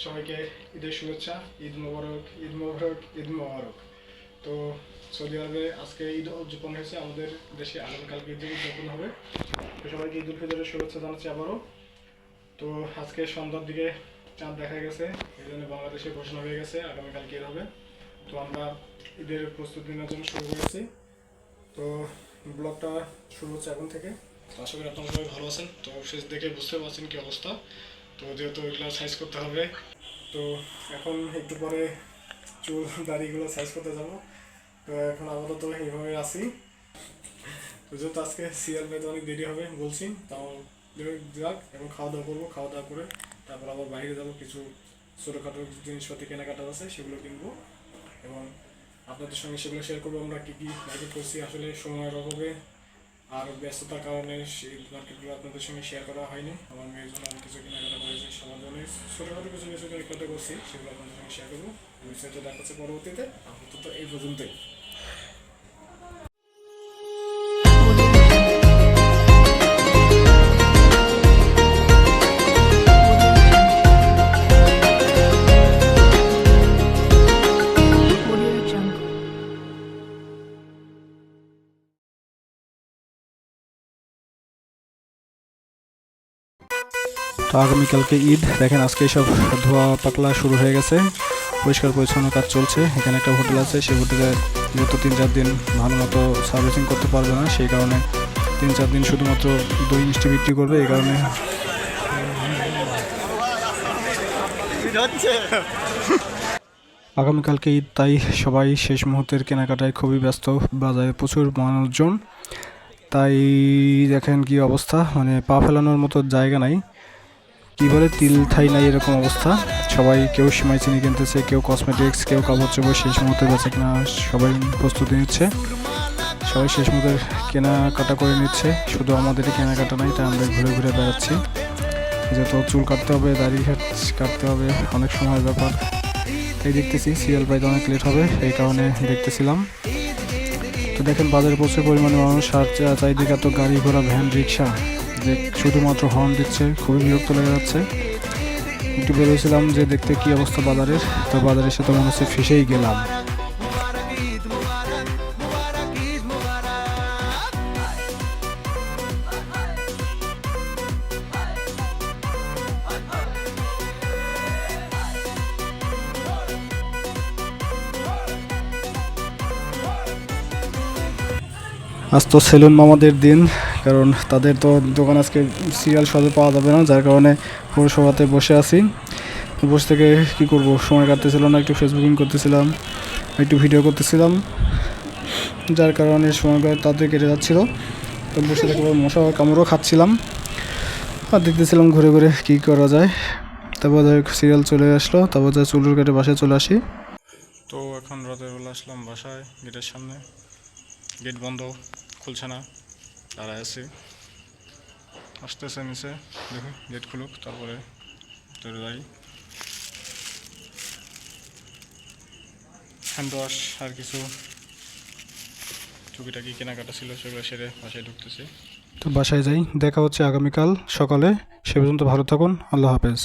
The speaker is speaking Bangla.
সবাইকে ঈদের শুভেচ্ছা। ঈদ মোবারক, ঈদ মোবারক, ঈদ মোবারক। তো সৌদি আরবে আজকে ঈদ উদযাপন হয়েছে, আমাদের দেশে আগামীকালকে ঈদ উদযাপন হবে। তো সবাইকে ঈদ উল ফিতরের শুভেচ্ছা জানাচ্ছি আবারও। তো আজকে সন্ধ্যার দিকে চাঁদ দেখা গেছে, এই জন্য বাংলাদেশে ঘোষণা হয়ে গেছে আগামীকালকে ঈদ হবে। তো আমরা ঈদের প্রস্তুতি নেওয়ার জন্য শুরু করেছি। তো ব্লগটা শুরু হচ্ছে এখন থেকে। আশা করি আপনারা সবাই ভালো আছেন। তো শেষ দেখে বুঝতে পারছেন কী অবস্থা। তো যেহেতু ওইগুলো সাইজ করতে হবে, তো এখন একটু পরে চুল দাড়িগুলো সাইজ করতে যাব। তো এখন আপাতত এইভাবে আসি। তো যেহেতু আজকে সিরিয়াল পেতে অনেক দেরি হবে বলছি, তাও যাক এখন খাওয়া দাওয়া করবো। খাওয়া দাওয়া করে তারপর আবার বাইরে যাবো, কিছু ছোটোখাটো জিনিসপাতি কেনাকাটা আছে সেগুলো কিনবো এবং আপনাদের সঙ্গে সেগুলো শেয়ার করবো। আমরা কী কী মার্কেট করছি, আসলে সময়ের অভাবে আর ব্যস্ততার কারণে সেই মার্কেটগুলো আপনাদের সঙ্গে শেয়ার করা হয়নি। আমার মেয়ের জন্য আমি কিছু কেনাকাটা করেছি, সবার জন্য ছোটোখাটো কিছু কিছু কেনাকাটা করছি, সেগুলো আপনাদের সঙ্গে শেয়ার করবো। বিষয়টা দেখাচ্ছে পরবর্তীতে। আপাতত এই পর্যন্তই। তো আগামীকালকে ঈদ, দেখেন আজকে সব ধোয়া পাকলা শুরু হয়ে গেছে, পরিষ্কার পরিচ্ছন্ন কাজ চলছে। এখানে একটা হোটেল আছে, সেই হোটেলে যেহেতু 3-4 দিন ভালো মতো সার্ভিসিং করতে পারবে না, সেই কারণে 3-4 দিন শুধুমাত্র দই মিষ্টি বিক্রি করবে। এই কারণে আগামীকালকে ঈদ, তাই সবাই শেষ মুহূর্তের কেনাকাটায় খুবই ব্যস্ত। বাজারে প্রচুর মানুষজন, তাই দেখেন কি অবস্থা, মানে পা ফেলানোর মতো জায়গা নাই, কী বলে তিল ঠাই নাই এরকম অবস্থা। সবাই কেউ সিমাই চিনি কিনতেছে, কেউ কসমেটিক্স, কেউ কাপড় চোপড় শেষ মুহূর্তে বেচা কেনা সবাই প্রস্তুতি নিচ্ছে। সবাই শেষ মুহূর্তে কেনাকাটা করে নিচ্ছে, শুধু আমাদেরই কেনাকাটা নাই, তাই আমরা ঘুরে ঘুরে বেড়াচ্ছি। যেহেতু চুল কাটতে হবে, দাড়ি কাটতে হবে, অনেক সময়ের ব্যাপার, তাই দেখতেছি সিরিয়াল পাইতে অনেক লেট হবে, এই কারণে দেখতেছিলাম। তো দেখেন বাজারে প্রচুর পরিমাণে মানুষ, আর চারিদিকে এত গাড়ি ঘোড়া, ভ্যান, রিক্সা, যে শুধুমাত্র হর্ন দিচ্ছে, খুবই বিরক্ত লেগে যাচ্ছে। একটু বেরোয়েছিলাম যে দেখতে কি অবস্থা বাজারের, তো বাজারের সাথে মনে হচ্ছে ফেসেই গেলাম। আজ তো সেলুন মামাদের দিন, কারণ তাদের তো দোকান আজকে সিরিয়াল সহজে পাওয়া যাবে না, যার কারণে পৌরসভাতে বসে আছি। বসে থেকে কী করব, সময় কাটতেছিল না, একটু ফেসবুকিং করতেছিলাম, একটু ভিডিও করতেছিলাম, যার কারণে সময়টা তাদের কেটে যাচ্ছিল। তো বসে থেকে মশা কামড়ও খাচ্ছিলাম আর দেখতেছিলাম ঘুরে ঘুরে কী করা যায়। তারপর সিরিয়াল চলে আসলো, তারপর চুলুর কেটে বাসায় চলে আসি। তো এখন রাতের বেলা আসলাম বাসায়, গেটের সামনে, গেট বন্ধ, খুলছে না, দাঁড়ায় আছি, আসতেছে নিচে, দেখুন গেট খুলুক তারপরে চলে যাই। হ্যান্ড ওয়াশ আর কিছু টুকিটাকি কেনাকাটা ছিল, সেগুলো সেরে বাসায় ঢুকতেছি। তো বাসায় যাই, দেখা হচ্ছে আগামীকাল সকালে। সে পর্যন্ত ভালো থাকুন, আল্লাহ হাফেজ।